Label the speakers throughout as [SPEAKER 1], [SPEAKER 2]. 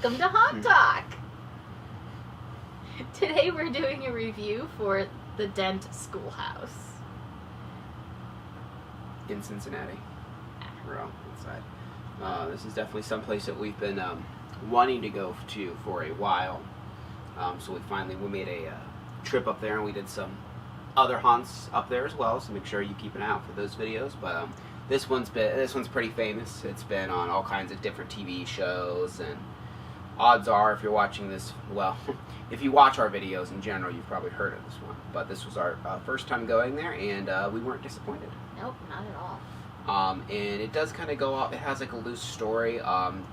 [SPEAKER 1] Welcome to Haunt Talk! Today we're doing a review for the Dent Schoolhouse.
[SPEAKER 2] In Cincinnati. We're out inside. This is definitely someplace that we've been wanting to go to for a while. So we made a trip up there, and we did some other haunts up there as well, so make sure you keep an eye out for those videos. But this one's pretty famous. It's been on all kinds of different TV shows, and odds are, if you're watching this, well, if you watch our videos in general, you've probably heard of this one. But this was our first time going there, and we weren't disappointed.
[SPEAKER 1] Nope, not at all.
[SPEAKER 2] And it does kind of go off. It has like a loose story.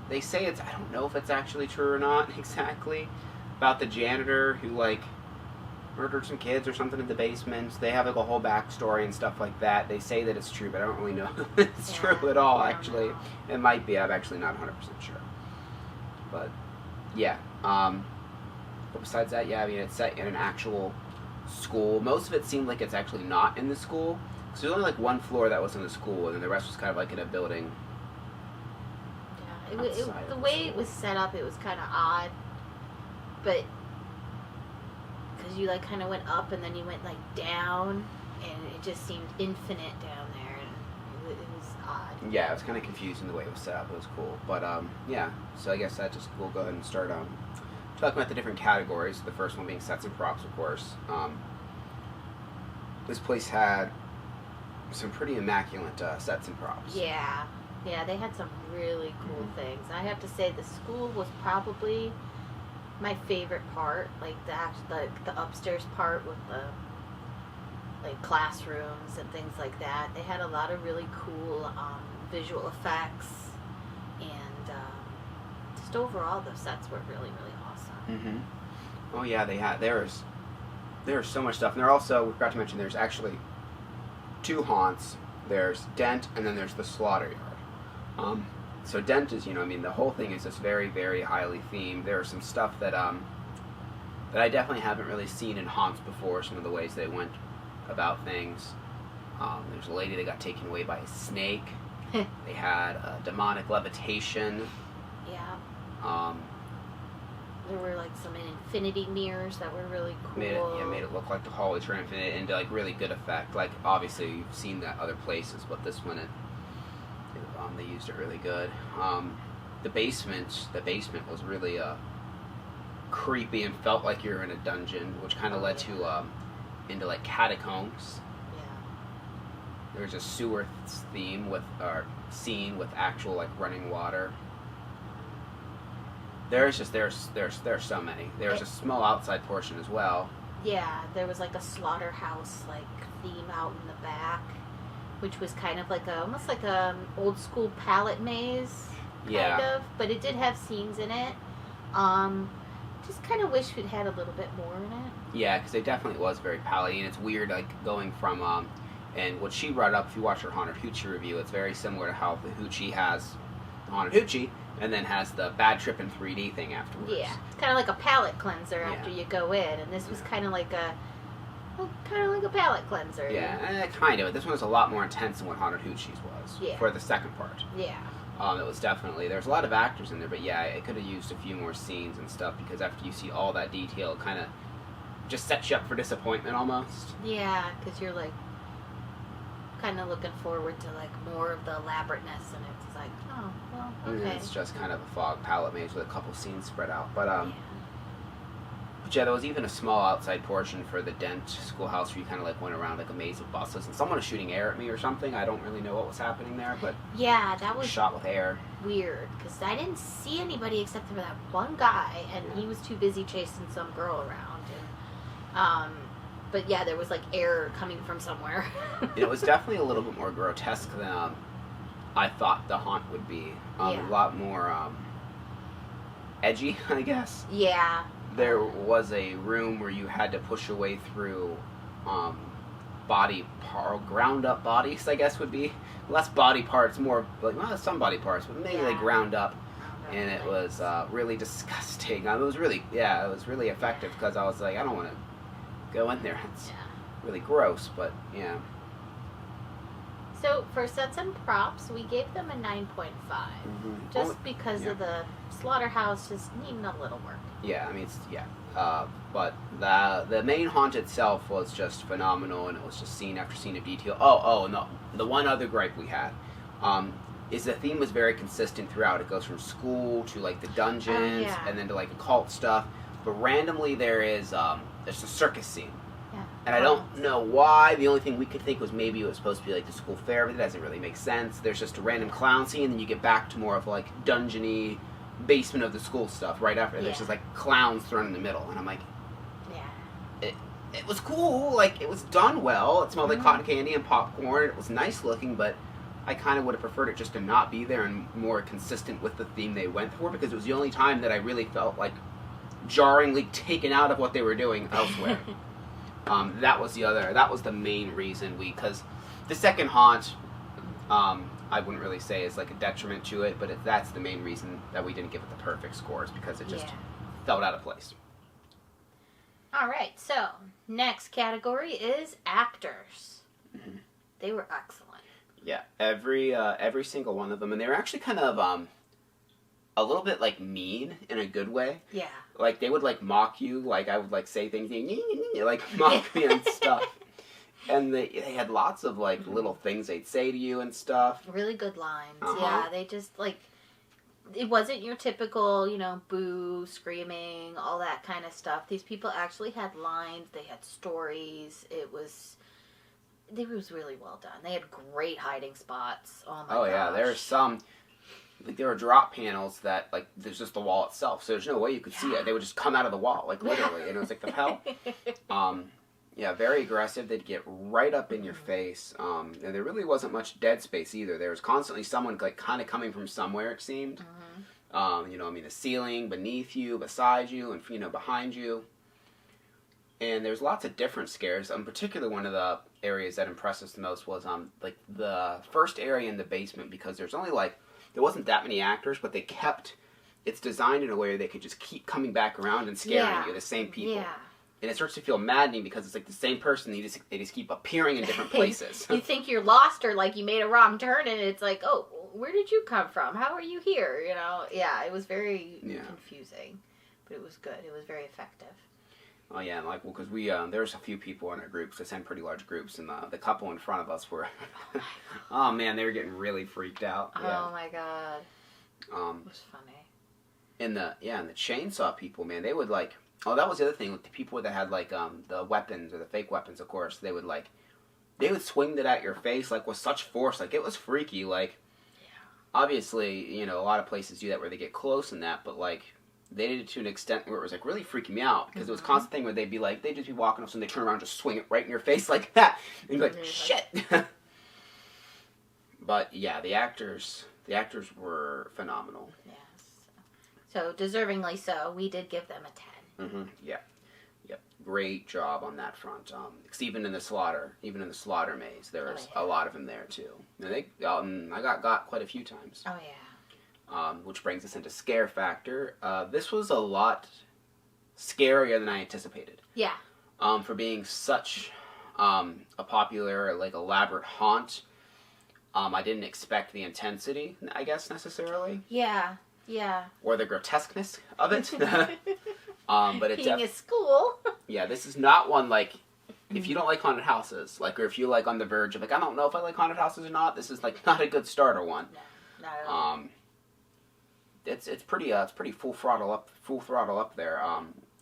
[SPEAKER 2] They say I don't know if it's actually true or not exactly, about the janitor who like murdered some kids or something in the basement. They have like a whole backstory and stuff like that. They say that it's true, but I don't really know if it's true at all. Actually, it might be. I'm actually not 100% sure. But yeah. But besides that, yeah, I mean, it's set in an actual school. Most of it seemed like it's actually not in the school. So there's only like one floor that was in the school, and then the rest was kind of like in a building.
[SPEAKER 1] Yeah, the way it was set up, it was kind of odd, but because you like kind of went up and then you went like down, and it just seemed infinite down there, and it was odd.
[SPEAKER 2] Yeah, it was kind of confusing the way it was set up. It was cool, but yeah. So I guess we'll go ahead and start talking about the different categories. The first one being sets and props, of course. This place had some pretty immaculate sets and props.
[SPEAKER 1] Yeah, they had some really cool things. I have to say the school was probably my favorite part, like the upstairs part with the like classrooms and things like that. They had a lot of really cool visual effects, and just overall the sets were really, really awesome.
[SPEAKER 2] Oh yeah, there's so much stuff, and we forgot to mention, there's actually two haunts. There's Dent, and then there's the slaughter yard. So Dent is, the whole thing is just very, very highly themed. There's some stuff that I definitely haven't really seen in haunts before. Some of the ways they went about things. There's a lady that got taken away by a snake. They had demonic levitation.
[SPEAKER 1] Yeah. There were like some infinity mirrors that were really cool.
[SPEAKER 2] Made it look like the hallways were infinite, and like really good effect. Like obviously you've seen that other places, but this one they used it really good. The basement was really creepy and felt like you were in a dungeon, which kind of led to into like catacombs.
[SPEAKER 1] Yeah.
[SPEAKER 2] There's a sewer scene with actual like running water. There's so many. There's a small outside portion as well.
[SPEAKER 1] Yeah, there was like a slaughterhouse like theme out in the back, which was kind of like almost like a old school pallet maze kind of, but it did have scenes in it. Just kind of wish we'd had a little bit more in it.
[SPEAKER 2] Yeah, because it definitely was very pallet-y, and it's weird like going from and what she brought up, if you watch her Haunted Hoochie review, it's very similar to how the Hoochie has the Haunted Hoochie, and then has the Bad Trip in 3D thing afterwards.
[SPEAKER 1] Yeah, it's kind of like a palate cleanser after you go in, and this was kind of like a palate cleanser.
[SPEAKER 2] Yeah, kind of. This one was a lot more intense than what Haunted Hoochie's was for the second part.
[SPEAKER 1] Yeah.
[SPEAKER 2] It was definitely, there's a lot of actors in there, but yeah, it could have used a few more scenes and stuff, because after you see all that detail, it kind of just sets you up for disappointment almost.
[SPEAKER 1] Yeah, because you're like kind of looking forward to like more of the elaborateness, and it's like, oh, well, okay.
[SPEAKER 2] It's just kind of a fog palette maze with a couple scenes spread out. But yeah, there was even a small outside portion for the Dent schoolhouse where you kind of like went around like a maze of buses, and someone was shooting air at me or something. I don't really know what was happening there, but
[SPEAKER 1] yeah, that was
[SPEAKER 2] shot with air.
[SPEAKER 1] Weird, because I didn't see anybody except for that one guy, and he was too busy chasing some girl around. And but yeah, there was like air coming from somewhere.
[SPEAKER 2] It was definitely a little bit more grotesque than I thought the haunt would be. A lot more edgy, I guess.
[SPEAKER 1] Yeah.
[SPEAKER 2] There was a room where you had to push your way through ground up bodies, I guess would be. Less body parts, more like, well, some body parts, but mainly like ground up. And it was really disgusting. It was really effective, because I was like, I don't want to go in there. It's really gross, but yeah.
[SPEAKER 1] So for sets and props, we gave them a 9.5, just because of the slaughterhouse just needing a little work.
[SPEAKER 2] Yeah, I mean, but the main haunt itself was just phenomenal, and it was just scene after scene of detail. Oh, no, the one other gripe we had, is the theme was very consistent throughout. It goes from school to like the dungeons, and then to like occult stuff. But randomly there's a circus scene.
[SPEAKER 1] Yeah.
[SPEAKER 2] And I don't know why. The only thing we could think was maybe it was supposed to be like the school fair, but it doesn't really make sense. There's just a random clown scene, and then you get back to more of like dungeony basement of the school stuff right after. There's just like clowns thrown in the middle, and I'm like, it was cool. Like, it was done well. It smelled like cotton candy and popcorn. It was nice looking, but I kind of would have preferred it just to not be there and more consistent with the theme they went for, because it was the only time that I really felt like jarringly taken out of what they were doing elsewhere. That was the main reason because the second haunt, I wouldn't really say is like a detriment to it, but that's the main reason that we didn't give it the perfect scores, because it just felt out of place.
[SPEAKER 1] Alright, so next category is actors. They were excellent.
[SPEAKER 2] Yeah, every single one of them, and they were actually kind of a little bit like mean in a good way.
[SPEAKER 1] Yeah.
[SPEAKER 2] Like they would like mock you, like I would like say things like mock me and stuff. And they had lots of like little things they'd say to you and stuff.
[SPEAKER 1] Really good lines. Yeah, they just like, it wasn't your typical, boo, screaming, all that kind of stuff. These people actually had lines. They had stories. It was really well done. They had great hiding spots. Oh my gosh.
[SPEAKER 2] Yeah, there's some. Like there were drop panels that like there's just the wall itself, so there's no way you could see it. They would just come out of the wall, like literally, and it was like the hell. Yeah, very aggressive. They'd get right up in your face. And there really wasn't much dead space either. There was constantly someone like kind of coming from somewhere, it seemed. The ceiling, beneath you, beside you, and behind you. And there's lots of different scares. Particularly one of the areas that impressed us the most was like the first area in the basement, because there's only there wasn't that many actors, but it's designed in a way where they could just keep coming back around and scaring you, the same people.
[SPEAKER 1] Yeah.
[SPEAKER 2] And it starts to feel maddening because it's like the same person. They just keep appearing in different places.
[SPEAKER 1] You think you're lost or like you made a wrong turn, and it's like, oh, where did you come from? How are you here? Yeah, it was very confusing, but it was good. It was very effective.
[SPEAKER 2] Oh yeah, because we there's a few people in our groups. They send pretty large groups, and the couple in front of us were, oh man, they were getting really freaked out. Yeah.
[SPEAKER 1] Oh my god. It was funny.
[SPEAKER 2] And the chainsaw people, man, they would like. Oh, that was the other thing with the people that had like the weapons or the fake weapons. Of course, they would swing it at your face like with such force, like it was freaky. Like, obviously, a lot of places do that where they get close and that, but like they did it to an extent where it was like really freaking me out, because it was a constant thing where they'd just be walking up and they turn around and just swing it right in your face like that, and you're like, shit. But yeah, the actors were phenomenal.
[SPEAKER 1] Yes. So deservingly so. We did give them a 10.
[SPEAKER 2] Yeah. Yep. Great job on that front. Because even in the slaughter maze, there was a lot of them there too. And I got quite a few times.
[SPEAKER 1] Oh yeah.
[SPEAKER 2] Which brings us into scare factor. This was a lot scarier than I anticipated.
[SPEAKER 1] Yeah.
[SPEAKER 2] For being such a popular, like, elaborate haunt, I didn't expect the intensity, I guess, necessarily.
[SPEAKER 1] Yeah. Yeah.
[SPEAKER 2] Or the grotesqueness of it. But it's
[SPEAKER 1] being a school.
[SPEAKER 2] Yeah, this is not one like, if you don't like haunted houses, like, or if you're like on the verge of like, I don't know if I like haunted houses or not, this is like not a good starter one.
[SPEAKER 1] No, not at all.
[SPEAKER 2] It's pretty full throttle up there.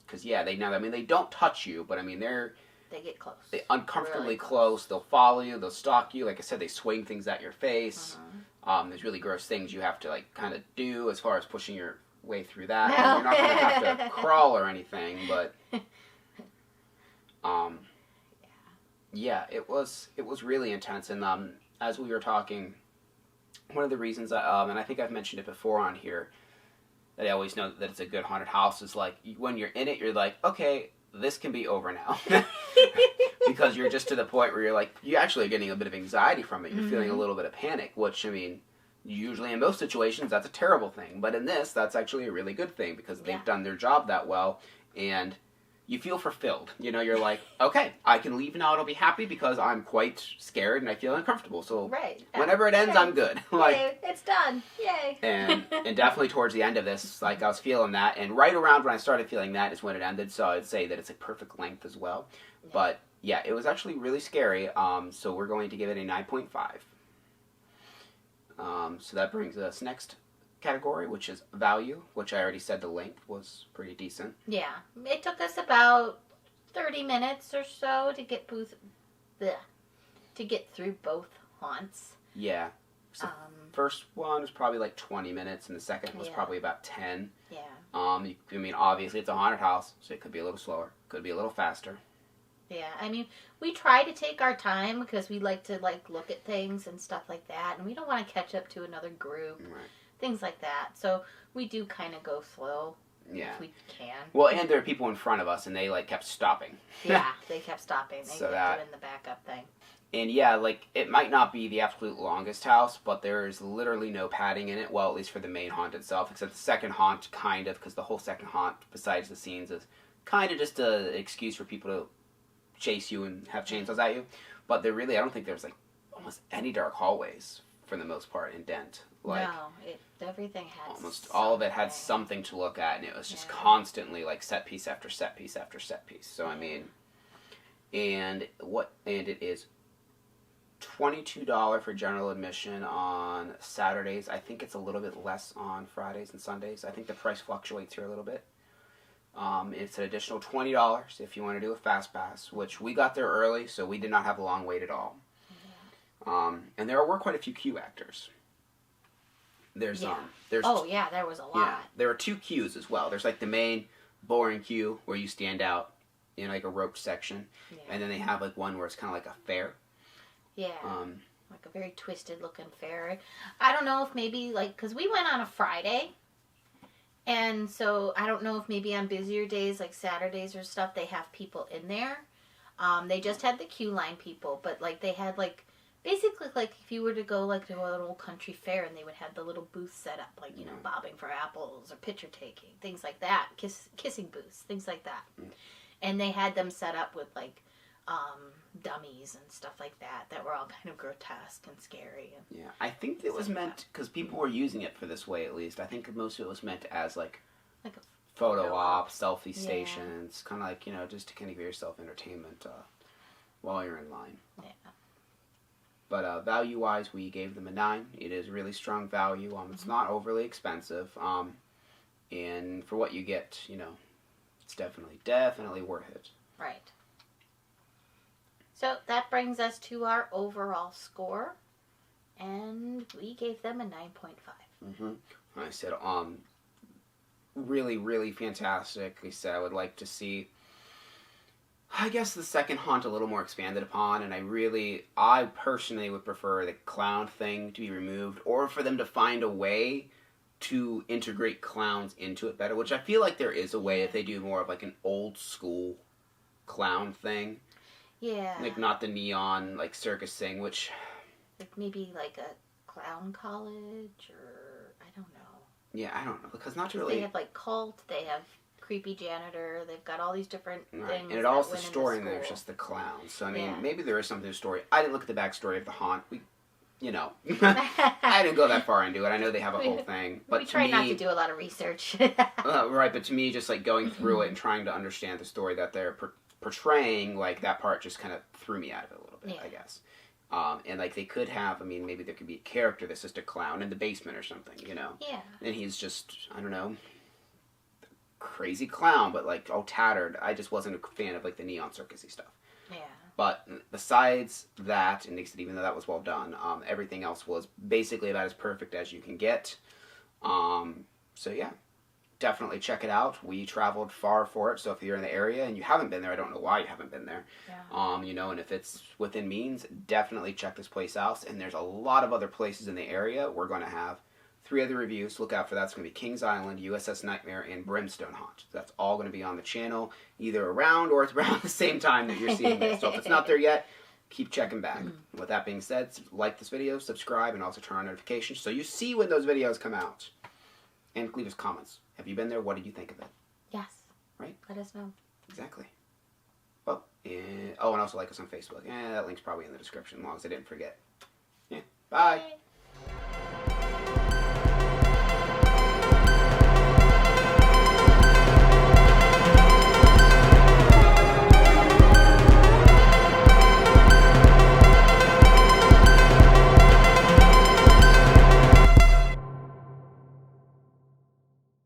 [SPEAKER 2] Because they don't touch you, but I mean
[SPEAKER 1] they get close.
[SPEAKER 2] They uncomfortably
[SPEAKER 1] really
[SPEAKER 2] close. They'll follow you. They'll stalk you. Like I said, they swing things at your face. There's really gross things you have to like kind of do as far as pushing your way through that.
[SPEAKER 1] No.
[SPEAKER 2] You're not going to have to crawl or anything, but yeah, it was really intense. And as we were talking, one of the reasons and I think I've mentioned it before on here, that I always know that it's a good haunted house is like when you're in it, you're like, okay, this can be over now. Because you're just to the point where you're like, you actually are getting a bit of anxiety from it. You're feeling a little bit of panic, which, I mean, usually in most situations that's a terrible thing. But in this, that's actually a really good thing, because they've done their job that well. And you feel fulfilled. You know, you're like, okay, I can leave now. I'll be happy because I'm quite scared and I feel uncomfortable. So whenever it ends, I'm good. Like,
[SPEAKER 1] yay, it's done. Yay.
[SPEAKER 2] and definitely towards the end of this, like I was feeling that, and right around when I started feeling that is when it ended. So I'd say that it's a perfect length as well.
[SPEAKER 1] Yeah.
[SPEAKER 2] But yeah, it was actually really scary. So we're going to give it a 9.5. So that brings us next category, which is value, which I already said the length was pretty decent.
[SPEAKER 1] Yeah, it took us about 30 minutes or so to get through both haunts.
[SPEAKER 2] Yeah. So first one was probably like 20 minutes, and the second was probably about 10.
[SPEAKER 1] Yeah.
[SPEAKER 2] I mean, obviously it's a haunted house, so it could be a little slower, could be a little faster.
[SPEAKER 1] Yeah, I mean, we try to take our time because we like to look at things and stuff like that, and we don't want to catch up to another group, things like that. So we do kind of go slow if we can.
[SPEAKER 2] Well, and there are people in front of us, and they kept stopping.
[SPEAKER 1] Yeah, they kept stopping. They
[SPEAKER 2] So
[SPEAKER 1] kept doing the backup thing.
[SPEAKER 2] And yeah, it might not be the absolute longest house, but there is literally no padding in it. Well, at least for the main haunt itself, except the second haunt, kind of, because the whole second haunt, besides the scenes, is kind of just an excuse for people to chase you and have chainsaws at you. But I don't think there's almost any dark hallways for the most part in Dent.
[SPEAKER 1] No, everything had
[SPEAKER 2] almost all of it had something to look at, and it was just constantly set piece after set piece after set piece. So I mean, and it is $22 for general admission on Saturdays. I think it's a little bit less on Fridays and Sundays. I think the price fluctuates here a little bit. It's an additional $20 if you want to do a fast pass, which we got there early, so we did not have a long wait at all. And there were quite a few queue actors. There was a lot.
[SPEAKER 1] Yeah,
[SPEAKER 2] there were 2 queues as well. There's the main boring queue where you stand out in a roped section, and then they have one where it's kind of like a fair.
[SPEAKER 1] Yeah. A very twisted looking fair. I don't know if maybe because we went on a Friday. And so I don't know if maybe on busier days like Saturdays or stuff they have people in there. They just had the queue line people, but they had basically if you were to go to an old country fair and they would have the little booths set up bobbing for apples or picture taking, things like that, kissing booths, things like that. And they had them set up with dummies and stuff like that were all kind of grotesque and scary. And
[SPEAKER 2] I think it was meant because people were using it for this way at least. I think most of it was meant as a photo op, selfie stations, kind of just to kind of give yourself entertainment while you're in line.
[SPEAKER 1] Yeah.
[SPEAKER 2] But value wise, we gave them a 9. It is really strong value. It's not overly expensive, and for what you get, it's definitely worth it.
[SPEAKER 1] Right. So that brings us to our overall score, and we gave them a 9.5.
[SPEAKER 2] I said, really, really fantastic. Like I said, I would like to see, I guess, the second haunt a little more expanded upon, and I personally would prefer the clown thing to be removed, or for them to find a way to integrate clowns into it better, which I feel like there is a way if they do more of an old school clown thing.
[SPEAKER 1] Yeah.
[SPEAKER 2] Not the neon, circus thing, which...
[SPEAKER 1] maybe a clown college, or... I don't know.
[SPEAKER 2] Yeah, I don't know, because not really...
[SPEAKER 1] They have, cult, they have creepy janitor, they've got all these different things.
[SPEAKER 2] And it all is the story, and there's just the clowns. So, I mean, maybe there is something to the story. I didn't look at the backstory of the haunt. I didn't go that far into it. I know they have a whole thing. But
[SPEAKER 1] we try not to do a lot of research.
[SPEAKER 2] Right, but to me, just going through it and trying to understand the story that they're portraying, that part just kind of threw me out of it a little bit, I guess. And they could have, maybe there could be a character that's just a clown in the basement or something, Yeah. And he's just, I don't know, crazy clown, but all tattered. I just wasn't a fan of the neon circusy stuff.
[SPEAKER 1] Yeah.
[SPEAKER 2] But besides that, and even though that was well done, everything else was basically about as perfect as you can get. So yeah, definitely check it out. We traveled far for it, so if you're in the area and you haven't been there, I don't know why you haven't been there. Yeah. And if it's within means, definitely check this place out. And there's a lot of other places in the area. We're going to have 3 other reviews. Look out for that. It's going to be Kings Island, USS Nightmare, and Brimstone Haunt. That's all going to be on the channel, either around or it's around the same time that you're seeing this. So if it's not there yet, keep checking back. With that being said, like this video, subscribe, and also turn on notifications so you see when those videos come out. And leave us comments. Have you been there? What did you think of it?
[SPEAKER 1] Yes.
[SPEAKER 2] Right?
[SPEAKER 1] Let us know.
[SPEAKER 2] exactly. Well, and also like us on Facebook. That link's probably in the description, as long as I didn't forget. Yeah. Bye.
[SPEAKER 1] Bye.